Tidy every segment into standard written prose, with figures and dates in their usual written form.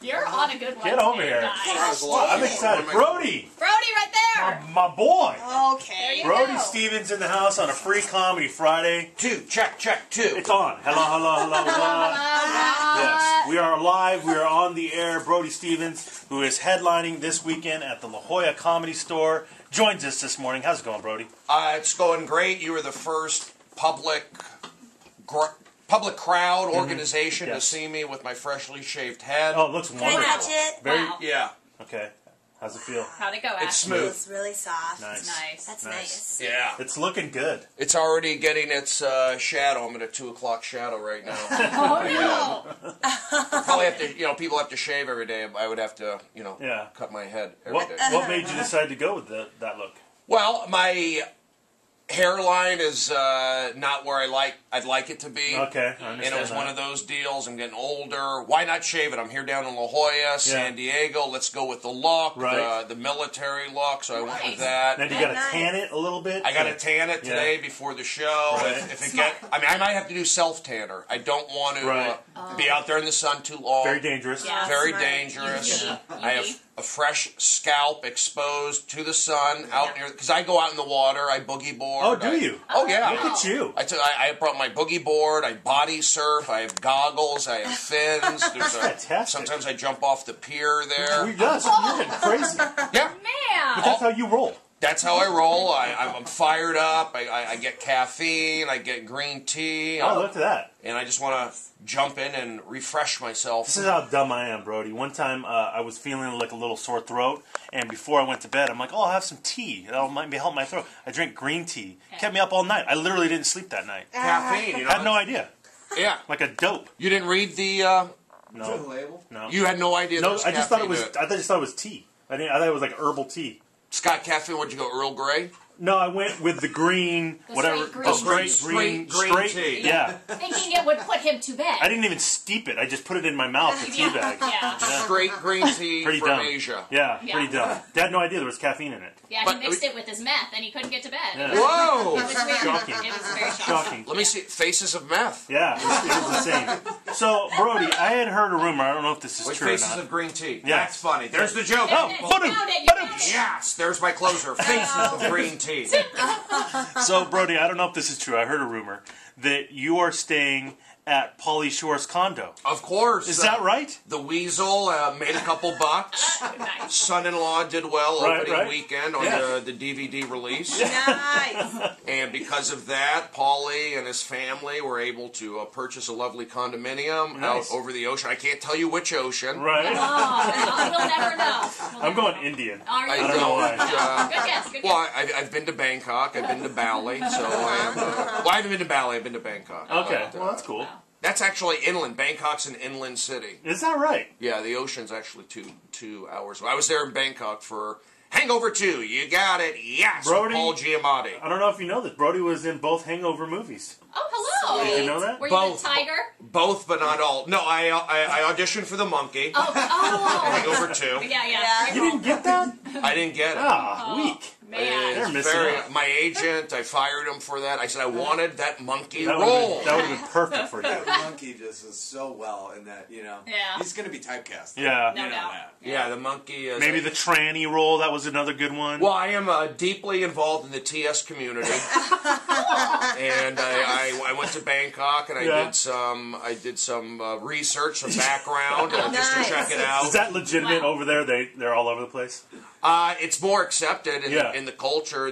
You're on a good one. Get over today, here. guys. I'm excited. Brody! Brody, right there. My boy! Okay. Brody Stevens in the house on a free comedy Friday. Check, 2. It's on. Hello. Yes, we are live. We are on the air. Brody Stevens, who is headlining this weekend at the La Jolla Comedy Store, joins us this morning. How's it going, Brody? It's going great. You were the first public crowd organization to see me with my freshly shaved head. Oh, it looks wonderful. Can I touch it? Very, Yeah. Okay. How's it feel? How'd it go, Ash? It's smooth. It's really soft. Nice. That's nice. Yeah. It's looking good. It's already getting its shadow. I'm at a 2 o'clock shadow right now. Oh, no. Probably have to, people have to shave every day. I would have to, cut my head every day. What made you decide to go with that look? Well, my hairline is not where I'd like it to be. Okay, I understand. And it was one of those deals. I'm getting older. Why not shave it? I'm here down in La Jolla, San Diego. Let's go with the look, the military look. So I went with that. Then you got to tan it a little bit. I got to tan it today before the show. Right. I might have to do self tanner. I don't want to be out there in the sun too long. Very dangerous. Yeah. Very dangerous. I have a fresh scalp exposed to the sun out near, because I go out in the water. I boogie board. Oh, do you? Oh yeah. Look at you. I brought my boogie board. I body surf. I have goggles. I have fins. Fantastic. Sometimes I jump off the pier there. You're getting crazy. Yeah. Man. But that's how you roll. That's how I roll. I'm fired up. I get caffeine. I get green tea. Oh, look at that. And I just want to jump in and refresh myself. This is how dumb I am, Brody. One time I was feeling like a little sore throat, and before I went to bed, I'm like, I'll have some tea. That'll maybe help my throat. I drank green tea. Kept me up all night. I literally didn't sleep that night. Caffeine, I had no idea. Yeah. Like a dope. You didn't read the... No. label? No. You had no idea No, I just thought it was. caffeine. I just thought it was tea. I thought it was like herbal tea. Scott Caffeine, what'd you go, Earl Grey? No, I went with the green, The straight green tea. Yeah. Thinking it would put him to bed. I didn't even steep it. I just put it in my mouth, the tea bag. Yeah. Straight green tea Pretty from dumb. Asia. Yeah, pretty dumb. Dad had no idea there was caffeine in it. Yeah, But- he mixed it with his meth, and he couldn't get to bed. Yeah. Whoa! It was weird. Shocking. It was very shocking. Shocking. Let me see. Faces of Meth. Yeah, it was insane. So, Brody, I had heard a rumor. I don't know if this is With true Faces or not. of Green Tea. Yeah. That's funny. There's the joke. Oh, ba-dum, ba-dum. Yes, there's my closer. Faces of Green Tea. So, Brody, I don't know if this is true. I heard a rumor that you are staying at Pauly Shore's condo. Of course. Is that right? The Weasel made a couple bucks. Nice. Son-in-law did well opening weekend on the DVD release. Nice. And because of that, Pauly and his family were able to purchase a lovely condominium out over the ocean. I can't tell you which ocean. Right. Oh, we'll never know. I'm going Indian. Are you? I don't know why. Good guess. Good Well, guess. I've been to Bangkok. I've been to Bali. So I am. Well, I haven't been to Bali. I've been to Bangkok. Okay, But, well, that's cool. That's actually inland. Bangkok's an inland city. Is that right? Yeah, the ocean's actually two hours. I was there in Bangkok for Hangover 2. You got it. Yes. Brody- Paul Giamatti. I don't know if you know this. Brody was in both Hangover movies. Oh, hello. Did you know that? Were you Both. the tiger? Both, but not all. No, I auditioned for the monkey. Oh. Hangover 2. Yeah. You didn't get that? I didn't get it. Ah, weak. Man. They're It's missing out. my agent, I fired him for that. I said I wanted that monkey That role. would have been perfect for you. The monkey just is so well in that, Yeah. he's going to be typecast. Yeah. No You know doubt. that. Yeah, the monkey is... Maybe the tranny role. That was another good one. Well, I am deeply involved in the TS community, and I went to Bangkok and I did some research, some background, just to check it out. Is that legitimate over there? They're all over the place, It's more accepted in the culture,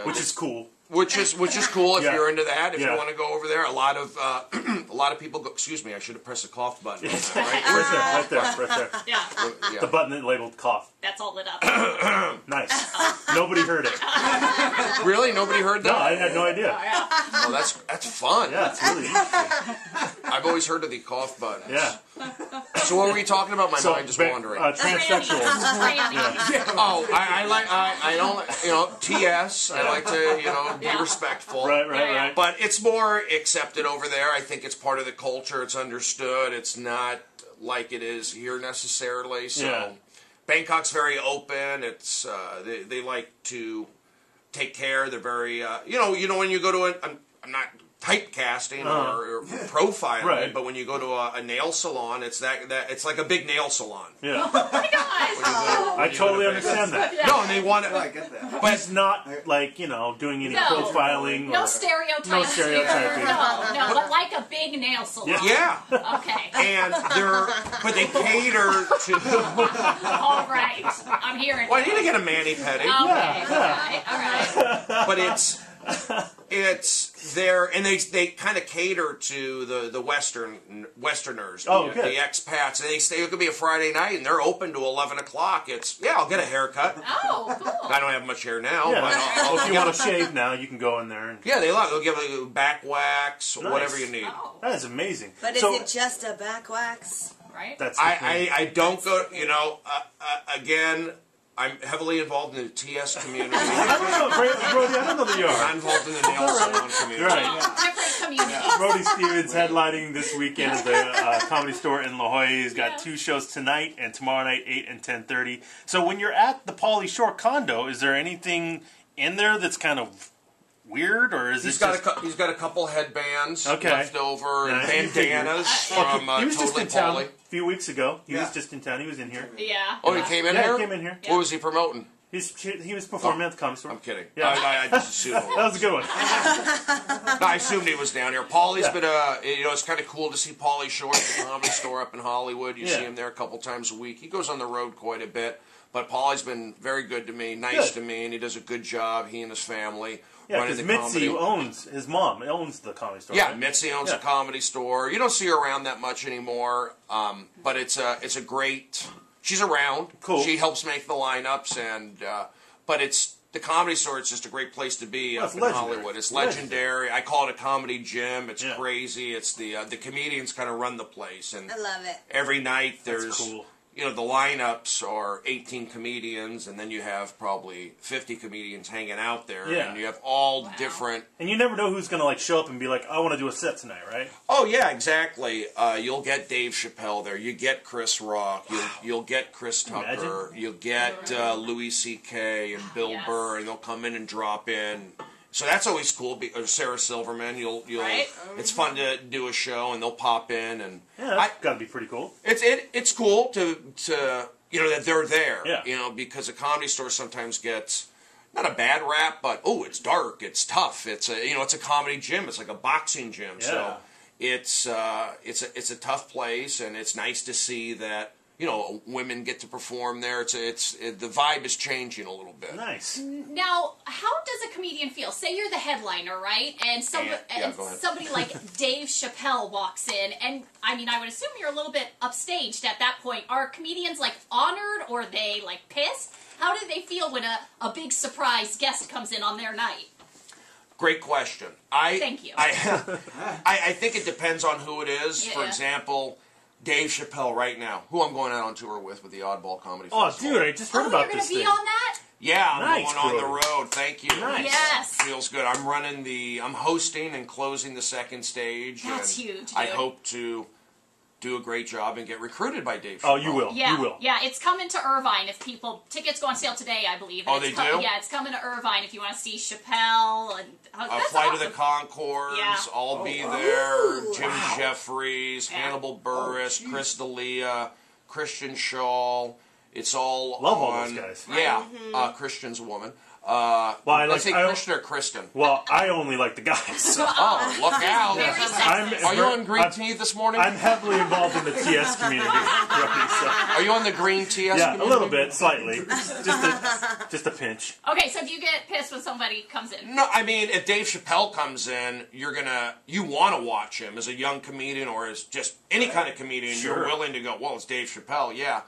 which is cool. Which is cool if Yeah. you're into that. If Yeah. you want to go over there, a lot of people go. Excuse me, I should have pressed the cough button. On that, Right there. Yeah. Yeah. The button that labeled cough. That's all lit up. Nice. Nobody heard it. Really, nobody heard that? No, I had no idea. Oh, that's fun. Yeah, it's really interesting. I've always heard of the cough buttons. Yeah. So what were we talking about? My mind is wandering. Transsexuals. Oh, I don't, TS. I like to, be respectful. Right. But it's more accepted over there. I think it's part of the culture. It's understood. It's not like it is here necessarily. So Yeah. Bangkok's very open. It's they like to take care. They're very when you go to I'm not typecasting or profiling. Right. But when you go to a nail salon, it's it's like a big nail salon. Yeah. Oh my gosh. I totally understand that. Yeah. No, and they want No, I it. get that. But It's not like, doing any No. profiling. No or, stereotypes. No stereotyping. No, but like a big nail salon. yeah. Okay. And they cater to. All right. I'm hearing. Well, I need to get a mani pedi. Okay. Yeah. All right. But it's there, and they kind of cater to the Westerners, Oh, the good. expats. And they stay. It could be a Friday night, and they're open to 11 o'clock. I'll get a haircut. Oh, cool. I don't have much hair now, Yeah. but Well, if you want to shave now, you can go in there. And, yeah, they'll give a back wax, Nice. whatever you need. Oh, that is amazing. But is So, it just a back wax? right. That's the thing. I don't go. Again, I'm heavily involved in the TS community. I don't know, Brody. I don't know that you are. I'm involved in the nail salon community. Right. Different communities. Brody Stevens headlining this weekend at the Comedy Store in La Jolla. He's got 2 shows tonight and tomorrow night, 8 and 10:30. So when you're at the Pauly Shore condo, is there anything in there that's kind of weird, or is He's it got just... he's got a couple headbands Okay. left over and Nice. bandanas from he was just Totally in town Pauly. a few weeks ago. He was Yeah. just in town. He was in here. Yeah. Oh, he came in Yeah, here? he came in here. What was he promoting? He was performing at the Comedy Store. I'm kidding. Yeah. I just assumed. That was a good one. No, I assumed he was down here. Pauly's been it's kind of cool to see Pauly Shore at the Comedy Store up in Hollywood. You Yeah. see him there a couple times a week. He goes on the road quite a bit. But Pauly's been very good to me, nice Good. to me, and he does a good job, he and his family, Yeah, running because the Mitzi comedy. his mom owns the Comedy Store. Yeah, right? Mitzi owns Yeah. a Comedy Store. You don't see her around that much anymore, but it's a great. She's around. Cool. She helps make the lineups, and but it's the Comedy Store. It's just a great place to be Well, up it's in legendary. Hollywood. It's legendary. I call it a comedy gym. It's Yeah. crazy. It's the comedians kind of run the place, and I love it. every night there's. cool. The lineups are 18 comedians, and then you have probably 50 comedians hanging out there, Yeah. and you have all different. And you never know who's going to show up and be like, I want to do a set tonight, right? Oh yeah, exactly. You'll get Dave Chappelle there. You get Chris Rock. You'll get Chris Tucker. You'll get Louis C.K. and Bill Yes. Burr, and they'll come in and drop in. So that's always cool. Or Sarah Silverman. You'll. Right. It's fun to do a show, and they'll pop in, and Yeah, that's got to be pretty cool. it's cool to that they're there. Yeah. Because a Comedy Store sometimes gets. Not a bad rap, but it's dark, it's tough. It's a comedy gym. It's like a boxing gym. Yeah. So it's a tough place, and it's nice to see that women get to perform there. The vibe is changing a little bit. Nice. Now, how does a comedian feel? Say you're the headliner, right? And go ahead. somebody like Dave Chappelle walks in, and I would assume you're a little bit upstaged at that point. Are comedians honored, or are they pissed? How do they feel when a big surprise guest comes in on their night? Great question. Thank you. I think it depends on who it is. Yeah. For example, Dave Chappelle right now, who I'm going out on tour with the Oddball Comedy Oh, Festival. dude, I just heard about you're going this to be thing. on that? Yeah, I'm Nice, going on the Brody. road. Thank you. Nice. Yes. Feels good. I'm hosting and closing the second stage. That's and huge, I dude. hope to do a great job and get recruited by Dave Chappelle. Oh, you will. Yeah, You will. yeah, it's coming to Irvine. If tickets go on sale today, I believe. Oh, It's they do? Yeah, it's coming to Irvine if you want to see Chappelle and that's Flight awesome. of the Conchords. Yeah. I'll be wow. there. Ooh. Jim Jeffries, Yeah. Hannibal Buress, Chris D'Elia, Christian Shaw. It's all Love all on. those guys. Yeah, Christian's a woman. I Let's say like- I- Christian or Kristen. Well, I only like the guys. Oh, look out! Very sexist. Are you on green I'm- tea this morning? I'm heavily involved in the TS community. Brody, so- Are you on the green TS? yeah, a community? little bit, slightly. Just a pinch. Okay, so do you get pissed when somebody comes in? No, I mean, if Dave Chappelle comes in, you want to watch him as a young comedian or as just any kind of comedian. Sure. You're willing to go, well, it's Dave Chappelle, yeah.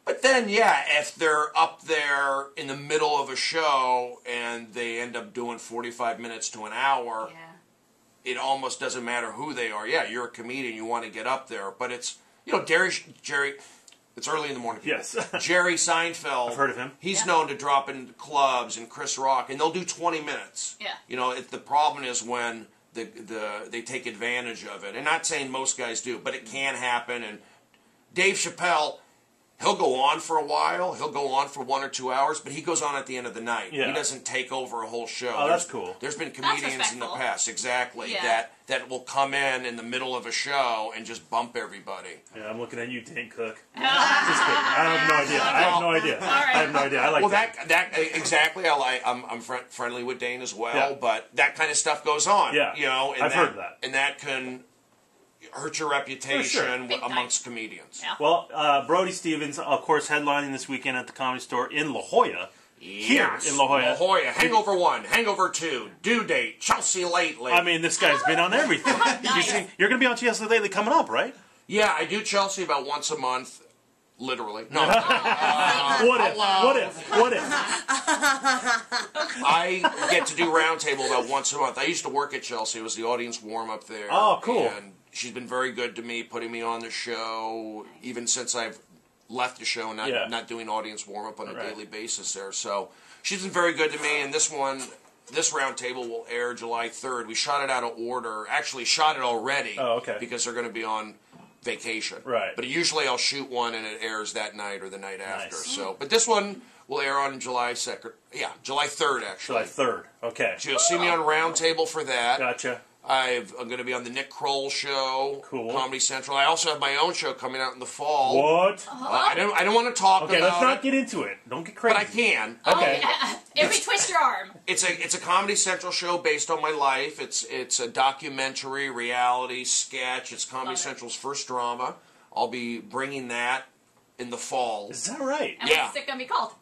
But then, yeah, if they're up there in the middle of a show and they end up doing 45 minutes to an hour, Yeah. it almost doesn't matter who they are. Yeah, you're a comedian, you want to get up there. But it's, Jerry, it's early in the morning. Yes. Jerry Seinfeld. I've heard of him. He's Yeah. known to drop in clubs, and Chris Rock, and they'll do 20 minutes. Yeah. The problem is when they take advantage of it. And not saying most guys do, but it can happen. And Dave Chappelle, He'll go on for a while. He'll go on for 1 or 2 hours, but he goes on at the end of the night. Yeah. He doesn't take over a whole show. Oh, that's cool. There's been comedians in the respectful. past, exactly, Yeah. that will come in the middle of a show and just bump everybody. Yeah, I'm looking at you, Dane Cook. Just kidding. I have no idea. I have no idea. right. I have no idea. I like Well, that. that exactly. I'm friendly with Dane as well, Yeah. but that kind of stuff goes on. Yeah. You know, and I've heard that. and that can hurt your reputation Big time. amongst comedians. Yeah. Well, Brody Stevens, of course, headlining this weekend at the Comedy Store in La Jolla. Here Yes. in La Jolla. La Jolla. Hangover 1, Hangover 2, Due Date, Chelsea Lately. I mean, this guy's been on everything. Nice. You're going to be on Chelsea Lately coming up, right? yeah, I do Chelsea about once a month. Literally. No. What if? What if? What if? I get to do Roundtable about once a month. I used to work at Chelsea. It was the audience warm-up there. Oh, cool. And she's been very good to me, putting me on the show, even since I've left the show and not doing audience warm-up on a daily basis there. So she's been very good to me, and this Roundtable will air July 3rd. We shot it out of order. Actually, shot it already. Oh, okay. Because they're going to be on vacation. Right. But usually I'll shoot one and it airs that night or the night after. Nice. So, but this one will air on July 2nd. Yeah, July 3rd actually. July 3rd. Okay. So you'll see me on Roundtable for that. Gotcha. I'm going to be on the Nick Kroll show, Cool. Comedy Central. I also have my own show coming out in the fall. What? I don't want to talk Okay, about let's not it, get into it. Don't get crazy. but I can. Okay. If we twist your arm. It's a Comedy Central show based on my life. It's a documentary, reality, sketch. It's Comedy Love it. Central's first drama. I'll be bringing that in the fall. Is that right? And Yeah. what's it going to be called?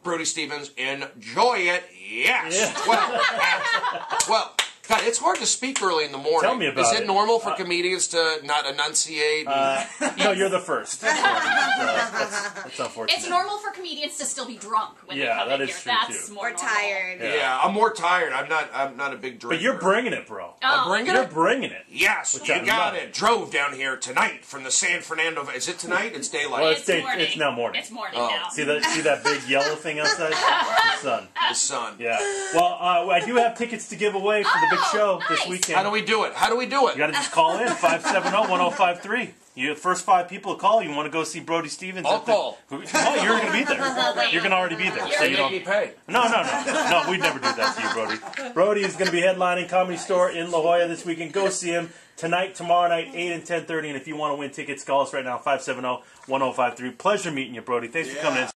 Brody Stevens, enjoy it. Yes. Yeah. Well, God, it's hard to speak early in the morning. Tell me about Is it. it normal for comedians to not enunciate? No, you're the first. That's unfortunate. It's normal for comedians to still be drunk when Yeah, they come that in is here. true, That's too. more Or normal. tired. Yeah, I'm more tired. I'm not a big drinker. But you're bringing it, bro. Oh, bringing You're it? bringing it. Yes, Which you I got love. it. Drove down here tonight from the San Fernando. Is it tonight? It's daylight. Well, It's morning. it's now morning. It's morning Oh. now. See that big yellow thing outside? The sun. The sun. Yeah. Well, I do have tickets to give away for the big Oh, show this nice. weekend. How do we do it? How do we do it? You got to just call in 570-1053. You first 5 people to call. You want to go see Brody Stevens? I'll at the, call. Well, you're going to be there. wait. You're going to already be there. So They you make don't. me pay. No, we'd never do that to you, Brody. Brody is going to be headlining Comedy Store in La Jolla this weekend. Go see him tonight, tomorrow night, 8 and 10:30. And if you want to win tickets, call us right now, 570-1053. Pleasure meeting you, Brody. Thanks for coming in.